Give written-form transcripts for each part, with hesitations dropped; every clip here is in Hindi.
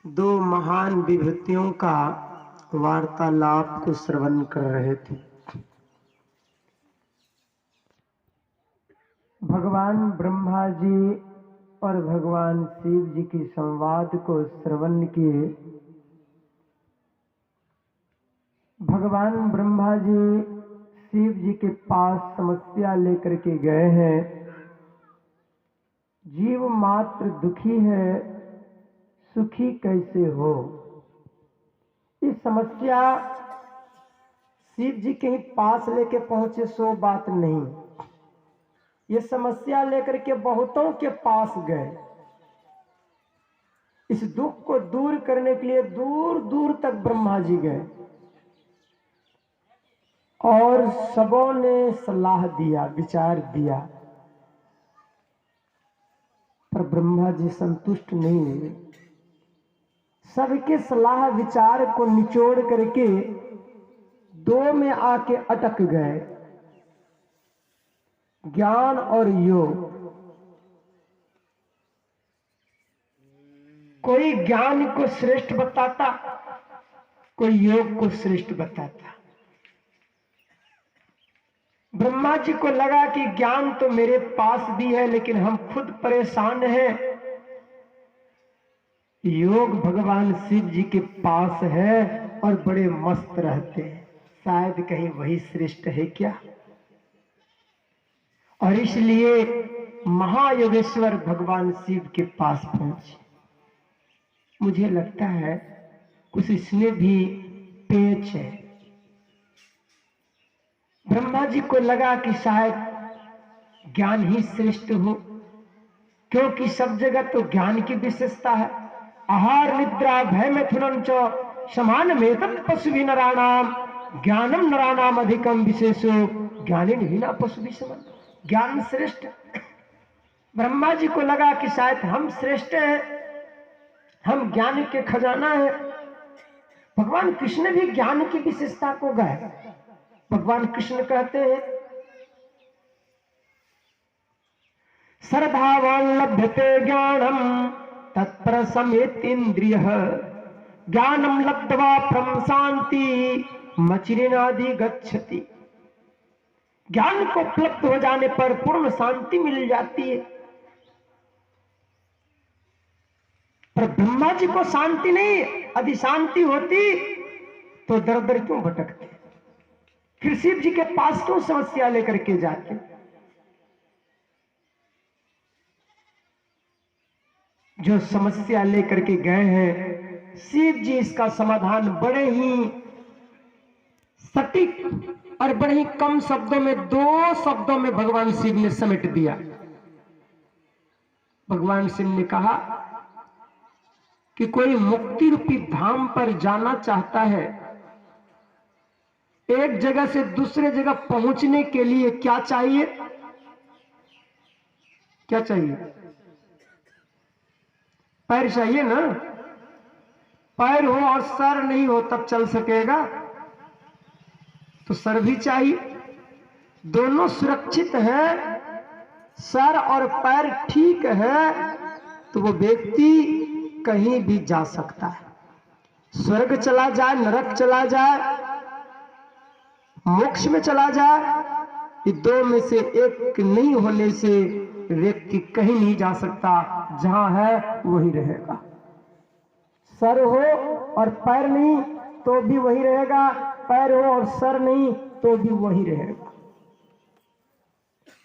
दो महान विभूतियों का वार्तालाप को श्रवण कर रहे थे। भगवान ब्रह्मा जी और भगवान शिव जी की संवाद को श्रवण किए। भगवान ब्रह्मा जी शिव जी के पास समस्या लेकर के गए हैं। जीव मात्र दुखी है, सुखी कैसे हो। इस समस्या शिव जी के ही पास लेके पहुंचे सो बात नहीं, ये समस्या लेकर के बहुतों के पास गए। इस दुख को दूर करने के लिए दूर दूर तक ब्रह्मा जी गए और सबों ने सलाह दिया, विचार दिया, पर ब्रह्मा जी संतुष्ट नहीं हुए। सबके सलाह विचार को निचोड़ करके दो में आके अटक गए, ज्ञान और योग। कोई ज्ञान को श्रेष्ठ बताता, कोई योग को श्रेष्ठ बताता। ब्रह्मा जी को लगा कि ज्ञान तो मेरे पास भी है, लेकिन हम खुद परेशान हैं। योग भगवान शिव जी के पास है और बड़े मस्त रहते हैं, शायद कहीं वही श्रेष्ठ है क्या। और इसलिए महायोगेश्वर भगवान शिव के पास पहुंचे। मुझे लगता है कुछ इसमें भी पेच है। ब्रह्मा जी को लगा कि शायद ज्ञान ही श्रेष्ठ हो, क्योंकि सब जगह तो ज्ञान की विशेषता है। आहार निद्रा भय मिथुनम च समान मेतम पशु भी नराणाम ज्ञानम नराणाम अधिकम विशेषो ज्ञानी नहीं ना पशु भी समान। ज्ञान श्रेष्ठ। ब्रह्मा जी को लगा कि शायद हम श्रेष्ठ हैं, हम ज्ञान के खजाना है। भगवान कृष्ण भी ज्ञान की विशेषता को गाए। भगवान कृष्ण कहते हैं, सर्वभावान् लभ्यते ज्ञानम तत्पर समेत ज्ञानम लब्ध्वा परम शांति मचिरेनादि गच्छति। ज्ञान को उपलब्ध हो जाने पर पूर्ण शांति मिल जाती है। पर ब्रह्मा जी को शांति नहीं, यदि शांति होती तो दर दर क्यों भटकते, फिर शिव जी के पास क्यों समस्या लेकर के जाते। जो समस्या लेकर के गए हैं, शिव जी इसका समाधान बड़े ही सटीक और बड़े ही कम शब्दों में, दो शब्दों में भगवान शिव ने समेट दिया। भगवान शिव ने कहा कि कोई मुक्ति रूपी धाम पर जाना चाहता है, एक जगह से दूसरे जगह पहुंचने के लिए क्या चाहिए? क्या चाहिए? पैर चाहिए ना। पैर हो और सर नहीं हो तब चल सकेगा, तो सर भी चाहिए। दोनों सुरक्षित है, सर और पैर ठीक है, तो वो व्यक्ति कहीं भी जा सकता है। स्वर्ग चला जाए, नरक चला जाए, मोक्ष में चला जाए, ये दो में से एक नहीं होने से व्यक्ति कहीं नहीं जा सकता। जहां है वही रहेगा। सर हो और पैर नहीं तो भी वही रहेगा, पैर हो और सर नहीं तो भी वही रहेगा।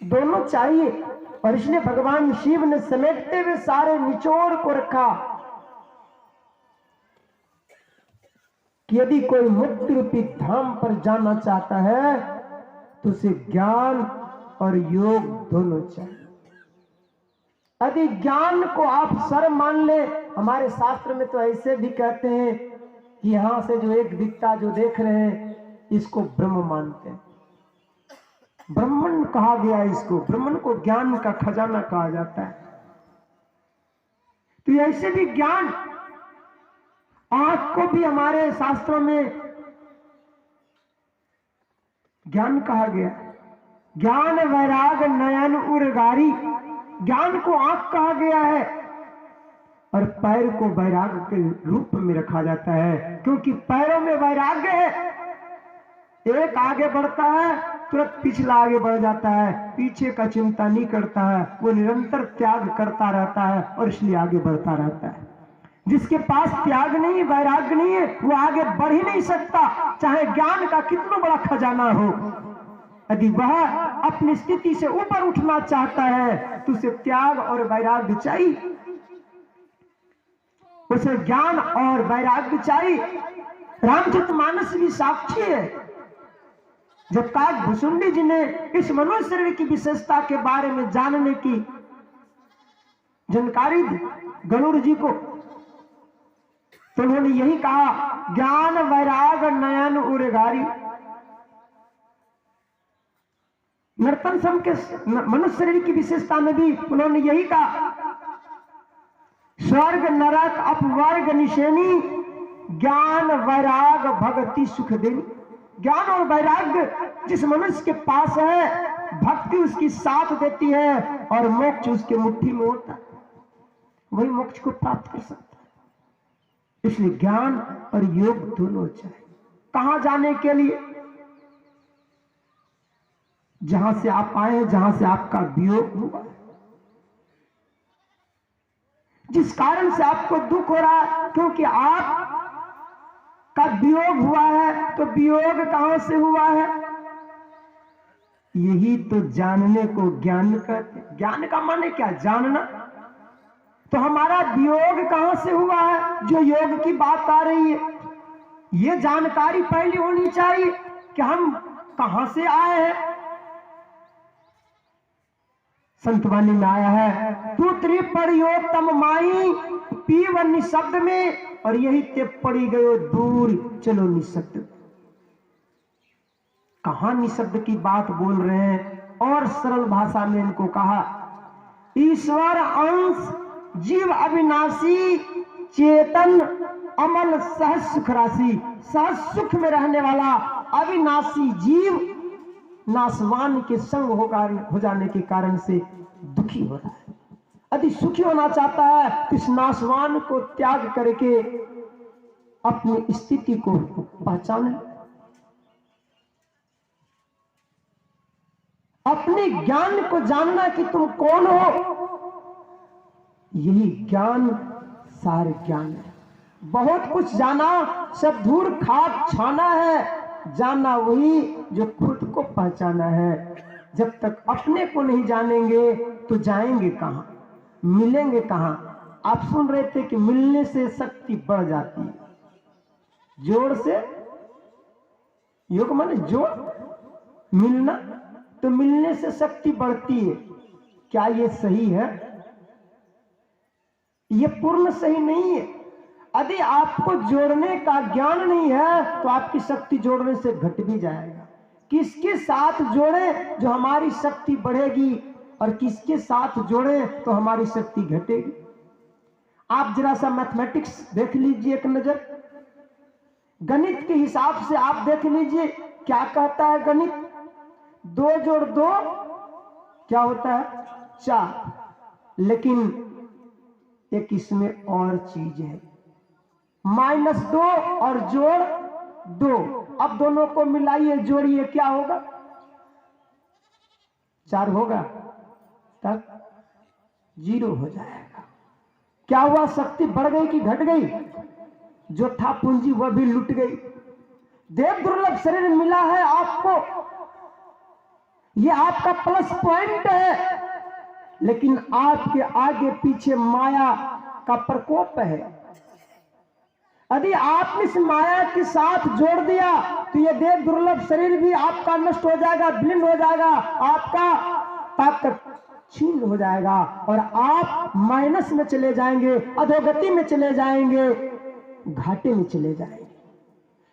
दोनों चाहिए। और इसलिए भगवान शिव ने समेटते हुए सारे निचोड़ को रखा कि यदि कोई मुक्ति रूपी धाम पर जाना चाहता है तो उसे ज्ञान और योग दोनों चाहिए। यदि ज्ञान को आप सर मान ले, हमारे शास्त्र में तो ऐसे भी कहते हैं कि यहां से जो एक दिखता जो देख रहे हैं इसको ब्रह्म मानते हैं। ब्रह्मन कहा गया इसको, ब्रह्मन को ज्ञान का खजाना कहा जाता है। तो ऐसे भी ज्ञान, आंख को भी हमारे शास्त्रों में ज्ञान कहा गया। ज्ञान वैराग नयन उर्गारी, ज्ञान को आंख कहा गया है। और पैर को वैराग्य के रूप में रखा जाता है, क्योंकि पैरों में वैराग्य है। एक आगे बढ़ता है तुरंत पिछला आगे बढ़ जाता है, पीछे का चिंता नहीं करता है, वो निरंतर त्याग करता रहता है और इसलिए आगे बढ़ता रहता है। जिसके पास त्याग नहीं, वैराग्य नहीं है, वो आगे बढ़ ही नहीं सकता, चाहे ज्ञान का कितना बड़ा खजाना हो। यदि वह अपनी स्थिति से ऊपर उठना चाहता है तो उसे त्याग और वैराग्य चाहिए, उसे ज्ञान और वैराग्य चाहिए। रामचरितमानस भी साक्षी है। जब काकभूषुंडी जी ने इस मनुष्य शरीर की विशेषता के बारे में जानने की जानकारी दी गरुड़ जी को, तो उन्होंने यही कहा, ज्ञान वैराग नयन उरेगारी। नर्तन सम के मनुष्य शरीर की विशेषता में भी उन्होंने यही कहा, स्वर्ग नरक अपवर्ग निशेनी, ज्ञान वैराग भक्ति सुख देनी। ज्ञान और वैराग्य जिस मनुष्य के पास है, भक्ति उसकी साथ देती है और मोक्ष उसके मुट्ठी में होता है, वही मोक्ष को प्राप्त कर सकता है। इसलिए ज्ञान और योग दोनों चाहिए। कहां जाने के लिए? जहां से आप आए, जहां से आपका वियोग हुआ, जिस कारण से आपको दुख हो रहा है, क्योंकि आप का वियोग हुआ है, तो वियोग कहां से हुआ है? यही तो जानने को ज्ञान कहते। ज्ञान का माने क्या? जानना। तो हमारा वियोग कहां से हुआ है? जो योग की बात आ रही है, ये जानकारी पहले होनी चाहिए कि हम कहां से आए हैं। संतवाणी में आया है, पुत्री पड़ियो तम माई पीव निशब्द में, और यही ते पड़ी गयो दूर चलो निशब्द। कहां निशब्द की बात बोल रहे हैं? और सरल भाषा में इनको कहा, ईश्वर अंश जीव अविनाशी चेतन अमल सहज सुख राशि। सहज सुख में रहने वाला अविनाशी जीव नाशवान के संग हो जाने के कारण से दुखी हो रहा है। यदि सुखी होना चाहता है तो इस नाशवान को त्याग करके अपनी स्थिति को पहचाने, अपने ज्ञान को जानना कि तुम कौन हो, यही ज्ञान सार ज्ञान है। बहुत कुछ जाना सब धूल खाक छाना है, जानना वही जो खुद को पहचाना है। जब तक अपने को नहीं जानेंगे तो जाएंगे कहां, मिलेंगे कहां? आप सुन रहे थे कि मिलने से शक्ति बढ़ जाती है, जोड़ से योग माने जोड़, मिलना, तो मिलने से शक्ति बढ़ती है। क्या ये सही है? ये पूर्ण सही नहीं है। यदि आपको जोड़ने का ज्ञान नहीं है तो आपकी शक्ति जोड़ने से घट भी जाएगा। किसके साथ जोड़े जो हमारी शक्ति बढ़ेगी और किसके साथ जोड़े तो हमारी शक्ति घटेगी। आप जरा सा मैथमेटिक्स देख लीजिए एक नजर, गणित के हिसाब से आप देख लीजिए क्या कहता है गणित। 2 जोड़ 2 क्या होता है? 4। लेकिन एक इसमें और चीज है, -2 और जोड़ 2। अब दोनों को मिलाइए, जोड़िए, क्या होगा? 4 होगा, तब 0 हो जाएगा। क्या हुआ? शक्ति बढ़ गई कि घट गई? जो था पूंजी वह भी लुट गई। देव दुर्लभ शरीर मिला है आपको, यह आपका प्लस पॉइंट है, लेकिन आपके आगे पीछे माया का प्रकोप है। यदि आपने इस माया के साथ जोड़ दिया तो यह देव दुर्लभ शरीर भी आपका नष्ट हो जाएगा, विलीन हो जाएगा, आपका ताकत छीन हो जाएगा और आप माइनस में चले जाएंगे, अधोगति में चले जाएंगे, घाटे में चले जाएंगे।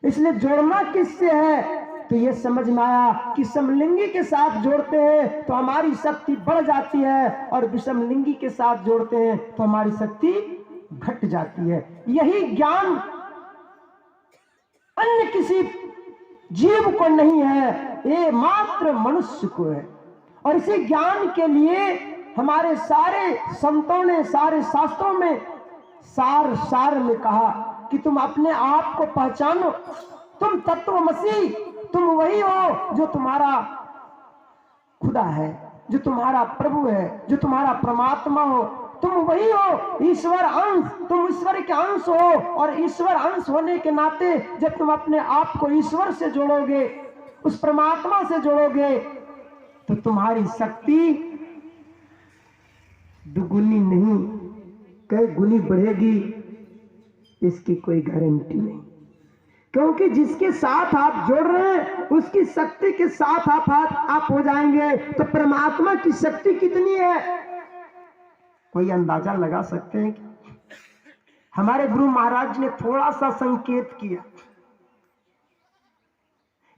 इसलिए जोड़ना किससे है? तो ये समझ में आया कि समलिंगी के साथ जोड़ते हैं तो हमारी शक्ति बढ़ जाती है और विषमलिंगी के साथ जोड़ते हैं तो हमारी शक्ति घट जाती है। यही ज्ञान अन्य किसी जीव को नहीं है, ये मात्र मनुष्य को है। और इसी ज्ञान के लिए हमारे सारे संतों ने, सारे शास्त्रों में सार सार में कहा कि तुम अपने आप को पहचानो, तुम तत्वमसी, तुम वही हो जो तुम्हारा खुदा है, जो तुम्हारा प्रभु है, जो तुम्हारा परमात्मा हो, तुम वही हो, ईश्वर अंश, तुम ईश्वर के अंश हो। और ईश्वर अंश होने के नाते जब तुम अपने आप को ईश्वर से जोड़ोगे, उस परमात्मा से जोड़ोगे, तो तुम्हारी शक्ति दुगुनी नहीं कई गुनी बढ़ेगी, इसकी कोई गारंटी नहीं। क्योंकि जिसके साथ आप जोड़ रहे हैं उसकी शक्ति के साथ आप हो जाएंगे। तो परमात्मा की शक्ति कितनी है, कोई अंदाजा लगा सकते हैं? हमारे गुरु महाराज ने थोड़ा सा संकेत किया,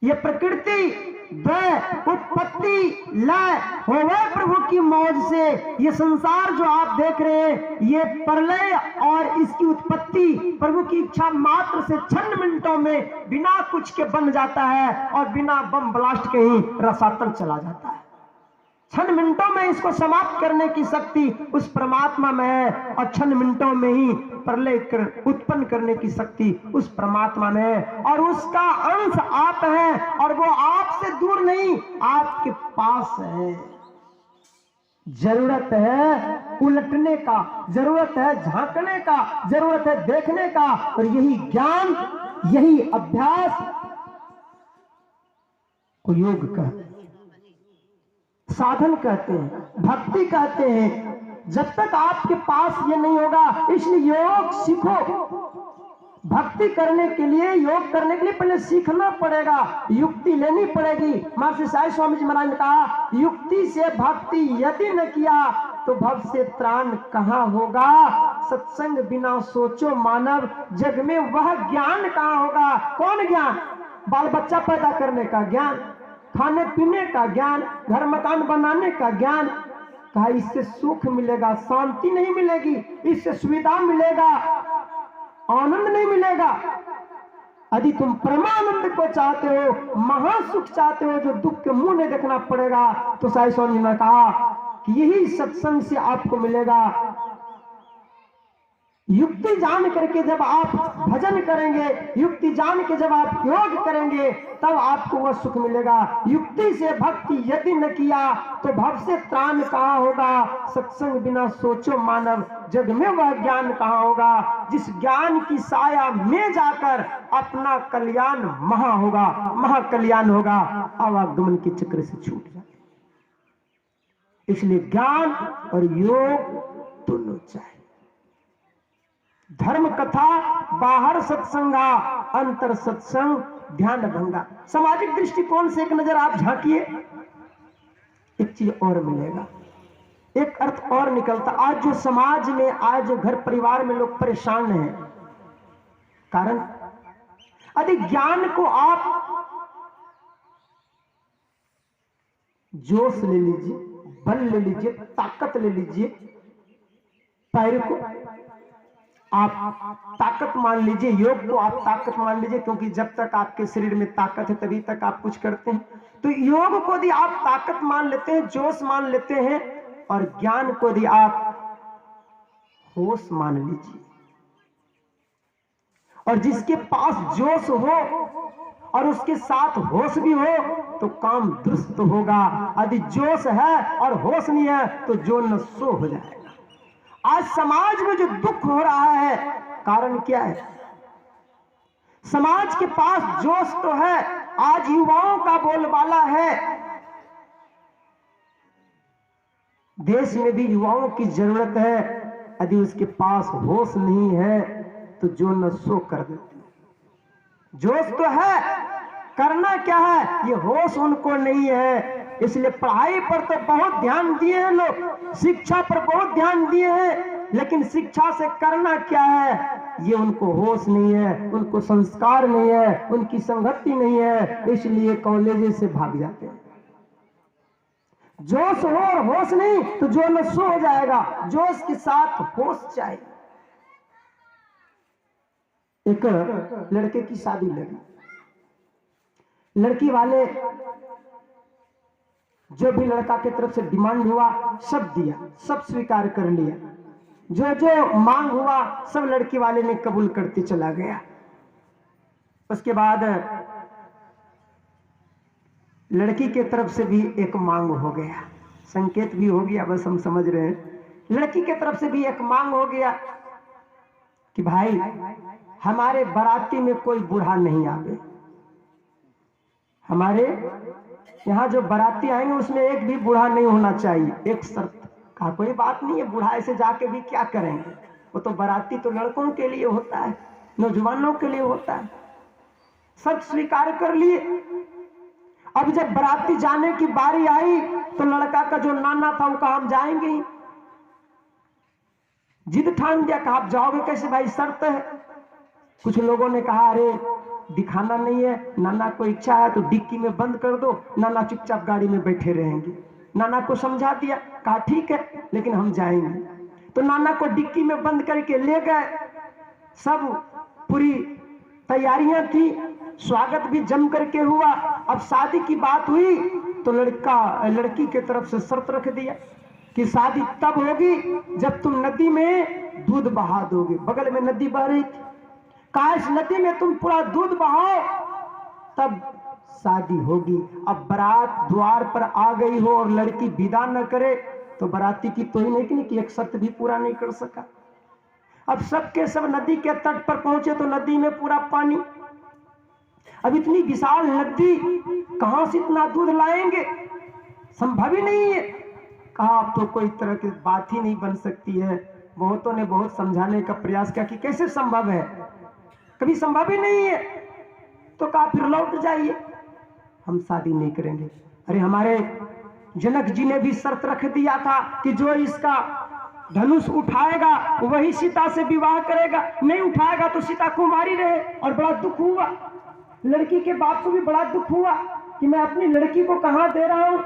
ये प्रकृति द्वय उत्पत्ति लय होवे प्रभु की मौज से, ये संसार जो आप देख रहे हैं ये प्रलय और इसकी उत्पत्ति प्रभु की इच्छा मात्र से क्षण मिनटों में बिना कुछ के बन जाता है और बिना बम ब्लास्ट के ही रसातल चला जाता है। क्षण मिनटों में इसको समाप्त करने की शक्ति उस परमात्मा में है और क्षण मिनटों में ही प्रलय उत्पन्न करने की शक्ति उस परमात्मा में है। और उसका अंश आप हैं और वो आपसे दूर नहीं, आपके पास है। जरूरत है उलटने का, जरूरत है झांकने का, जरूरत है देखने का। और यही ज्ञान, यही अभ्यास को योग कहते हैं, साधन कहते हैं, भक्ति कहते हैं। जब तक आपके पास ये नहीं होगा, इसलिए योग सीखो। भक्ति करने के लिए, योग करने के लिए पहले सीखना पड़ेगा, युक्ति लेनी पड़ेगी। महर्षि साईं स्वामी जी महाराज ने कहा, युक्ति से भक्ति यदि न किया तो भव से त्राण कहाँ होगा। सत्संग बिना सोचो मानव, जग में वह ज्ञान कहाँ होगा। कौन ज्ञान? बाल बच्चा पैदा करने का ज्ञान, खाने पीने का ज्ञान, घर मकान बनाने का ज्ञान। कहा इससे सुख मिलेगा, शांति नहीं मिलेगी, इससे सुविधा मिलेगा, आनंद नहीं मिलेगा। यदि तुम परमानंद को चाहते हो, महासुख चाहते हो, जो दुख के मुंह नहीं देखना पड़ेगा, तो साईं स्वामी ने कहा कि यही सत्संग से आपको मिलेगा। युक्ति जान करके जब आप भजन करेंगे, युक्ति जान के जब आप योग करेंगे, तब आपको वह सुख मिलेगा। युक्ति से भक्ति यदि न किया तो भव से त्राण कहाँ होगा। सत्संग बिना सोचो मानव, जग में वह ज्ञान कहाँ होगा। जिस ज्ञान की साया में जाकर अपना कल्याण महा होगा, महाकल्याण होगा, आवागमन के चक्र से छूट जाए। इसलिए ज्ञान और योग दोनों चाहिए। धर्म कथा बाहर सत्संगा, अंतर सत्संग ध्यान भंगा। सामाजिक दृष्टिकोण से एक नजर आप झांकिए, एक चीज और मिलेगा, एक अर्थ और निकलता। आज जो समाज में, आज जो घर परिवार में लोग परेशान हैं, कारण यदि ज्ञान को आप जोश ले लीजिए, बल ले लीजिए, ताकत ले लीजिए, पैर को आप ताकत मान लीजिए, योग को आप ताकत मान लीजिए, क्योंकि जब तक आपके शरीर में ताकत है तभी तक आप कुछ करते हैं। तो योग को यदि आप ताकत मान लेते हैं, जोश मान लेते हैं, और ज्ञान को यदि आप होश मान लीजिए, और जिसके पास जोश हो और उसके साथ होश भी हो तो काम दुरुस्त होगा। यदि जोश है और होश नहीं है तो जो न सो हो जाएगा। आज समाज में जो दुख हो रहा है, कारण क्या है? समाज के पास जोश तो है, आज युवाओं का बोलबाला है, देश में भी युवाओं की जरूरत है। यदि उसके पास होश नहीं है तो जो न सो कर देते। जोश तो है, करना क्या है, ये होश उनको नहीं है। इसलिए पढ़ाई पर तो बहुत ध्यान दिए हैं लोग, शिक्षा पर बहुत ध्यान दिए हैं, लेकिन शिक्षा से करना क्या है ये उनको होश नहीं है, उनको संस्कार नहीं है, उनकी संगति नहीं है, इसलिए कॉलेज से भाग जाते हैं। जोश हो और होश नहीं तो जो न सो हो जाएगा। जोश के साथ होश चाहिए। एक लड़के की शादी लगी, लड़की वाले जो भी लड़का की तरफ से डिमांड हुआ सब दिया, सब स्वीकार कर लिया, जो जो मांग हुआ सब लड़की वाले ने कबूल करते चला गया। उसके बाद लड़की के तरफ से भी एक मांग हो गया, संकेत भी हो गया, बस हम समझ रहे हैं। लड़की के तरफ से भी एक मांग हो गया कि भाई हमारे बाराती में कोई बूढ़ा नहीं आवे, हमारे यहाँ जो बाराती आएंगे उसमें एक भी बूढ़ा नहीं होना चाहिए, एक शर्त। कहा कोई बात नहीं है, बूढ़ा ऐसे जाके भी क्या करेंगे, वो तो बाराती तो लड़कों के लिए होता है, नौजवानों के लिए होता है। सब स्वीकार कर लिए। अब जब बाराती जाने की बारी आई तो लड़का का जो नाना था वो कहा हम जाएंगे ही, जिद ठान दिया। कहा आप जाओगे कैसे भाई, शर्त है। कुछ लोगों ने कहा अरे दिखाना नहीं है, नाना को इच्छा है तो डिक्की में बंद कर दो, नाना चुपचाप गाड़ी में बैठे रहेंगे। नाना को समझा दिया, कहा ठीक है लेकिन हम जाएंगे। तो नाना को डिक्की में बंद करके ले गए। सब पूरी तैयारियां थी, स्वागत भी जम करके हुआ। अब शादी की बात हुई तो लड़की के तरफ से शर्त रख दिया कि शादी तब होगी जब तुम नदी में दूध बहा दोगे। बगल में नदी बह रही थी। कहा इस नदी में तुम पूरा दूध बहाओ तब शादी होगी। अब बारात द्वार पर आ गई हो और लड़की विदा न करे तो बाराती की तो ही नहीं कि एक शर्त भी पूरा नहीं कर सका। अब सबके सब नदी के तट पर पहुंचे तो नदी में पूरा पानी। अब इतनी विशाल नदी, कहां से इतना दूध लाएंगे, संभव ही नहीं है। कहा अब तो कोई तरह की बात ही नहीं बन सकती है। बहुतों ने बहुत समझाने का प्रयास किया कि कैसे संभव है, कभी संभव ही नहीं है। तो कहा फिर लौट जाइए, हम शादी नहीं करेंगे। अरे हमारे जनक जी ने भी शर्त रख दिया था कि जो इसका धनुष उठाएगा वही सीता से विवाह करेगा, नहीं उठाएगा तो सीता कुमारी रहे। और बड़ा दुख हुआ, लड़की के बाप को भी बड़ा दुख हुआ कि मैं अपनी लड़की को कहां दे रहा हूं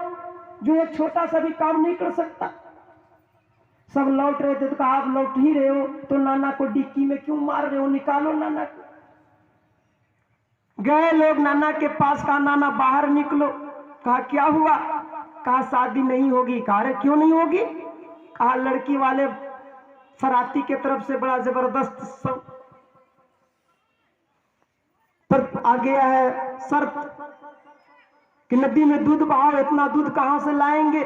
जो एक छोटा सा भी काम नहीं कर सकता। सब लौट रहे थे तो कहा आप लौट ही रहे हो तो नाना को डिक्की में क्यों मार रहे हो, निकालो नाना को। गए लोग नाना के पास, कहा नाना बाहर निकलो। कहा क्या हुआ, कहा शादी नहीं होगी। कहा अरे क्यों नहीं होगी, कहा लड़की वाले सराती के तरफ से बड़ा जबरदस्त सब पर आ गया है शर्त कि नदी में दूध बहाओ। इतना दूध कहां से लाएंगे,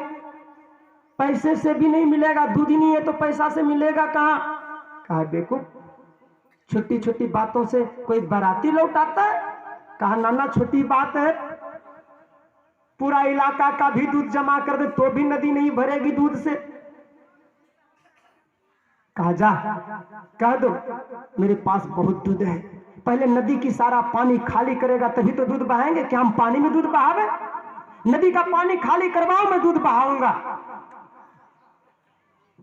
पैसे से भी नहीं मिलेगा, दूध ही नहीं है तो पैसा से मिलेगा कहां। कहा देखो छोटी छोटी बातों से कोई बाराती लौट आता है। कहा नाना छोटी बात है, पूरा इलाका का भी दूध जमा कर दे तो भी नदी नहीं भरेगी दूध से। कहा जा कह दो मेरे पास बहुत दूध है, पहले नदी की सारा पानी खाली करेगा तभी तो दूध बहाएंगे। क्या हम पानी में दूध बहावे, नदी का पानी खाली करवाओ मैं दूध बहाऊंगा।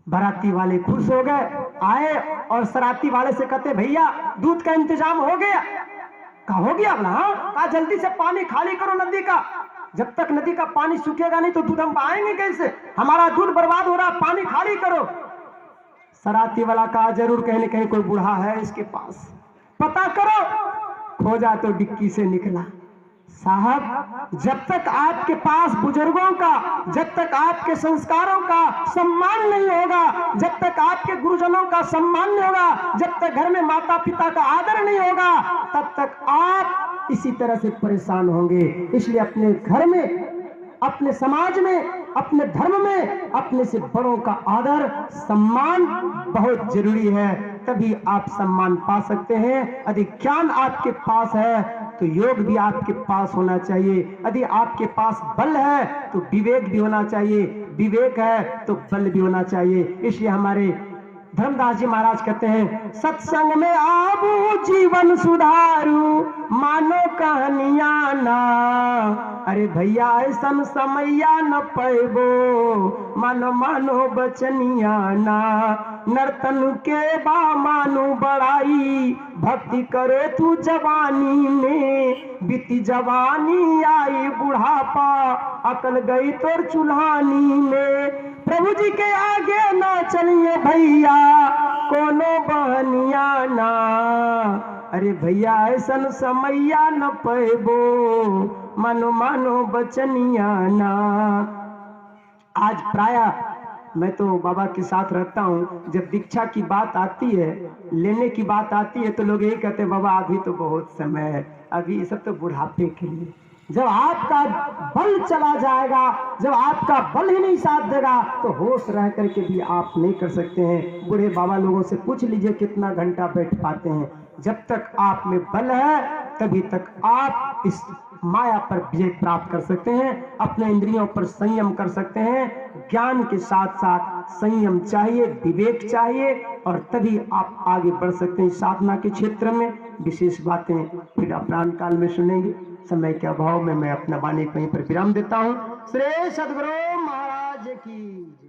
बाराती वाले खुश हो गए, आए और सराती वाले से कहते भैया दूध का इंतजाम हो गया। कहा हो गया बोला हाँ। कहा जल्दी से पानी खाली करो नदी का, जब तक नदी का पानी सूखेगा नहीं तो दूध हम बहाएंगे कैसे, हमारा दूध बर्बाद हो रहा, पानी खाली करो। सराती वाला कहा जरूर कहीं न कहीं कोई बूढ़ा है इसके पास, पता करो। खोजा तो डिक्की से निकला। साहब जब तक आपके पास बुजुर्गों का, जब तक आपके संस्कारों का सम्मान नहीं होगा, जब तक आपके गुरुजनों का सम्मान नहीं होगा, जब तक घर में माता पिता का आदर नहीं होगा, तब तक आप इसी तरह से परेशान होंगे। इसलिए अपने घर में, अपने समाज में, अपने धर्म में अपने से बड़ों का आदर सम्मान बहुत जरूरी है, तभी आप सम्मान पा सकते हैं। यदि ज्ञान आपके पास है तो योग भी आपके पास होना चाहिए, यदि आपके पास बल है तो विवेक भी होना चाहिए, विवेक है तो बल भी होना चाहिए। इसलिए हमारे धर्मदास जी महाराज कहते हैं सत्संग में आबू जीवन सुधारू मानो कहानियां ना। अरे भैया ऐसन समैया न पैबो मानो मानो बचनिया ना। नर्तन के बा मानो बड़ाई भक्ति करे तू जवानी में, बीती जवानी आई बुढ़ापा अकल गई तोर चुल्हानी में। प्रभु जी के आगे ना चलिए भैया कोनो बहनिया ना। अरे भैया ऐसन समैया न पैबो मानो मानो बचनिया ना। आज प्राय मैं तो बाबा के साथ रहता हूँ, जब दीक्षा की बात आती है, लेने की बात आती है, तो लोग यही कहते हैं बाबा अभी तो बहुत समय है, अभी ये सब तो बुढ़ापे के लिए। जब आपका बल चला जाएगा, जब आपका बल ही नहीं साथ देगा, तो होश रह करके भी आप नहीं कर सकते हैं। बूढ़े बाबा लोगों से पूछ लीजिए कितना घंटा बैठ पाते हैं। जब तक आप में बल है तभी तक आप इस माया पर विजय प्राप्त कर सकते हैं, अपने इंद्रियों पर संयम कर सकते हैं। ज्ञान के साथ साथ संयम चाहिए, विवेक चाहिए, और तभी आप आगे बढ़ सकते हैं साधना के क्षेत्र में। विशेष बातें फिर अपराह्न काल में सुनेंगे। समय के अभाव में मैं अपना वाणी कहीं पर विराम देता हूँ। श्री सद्गुरु महाराज की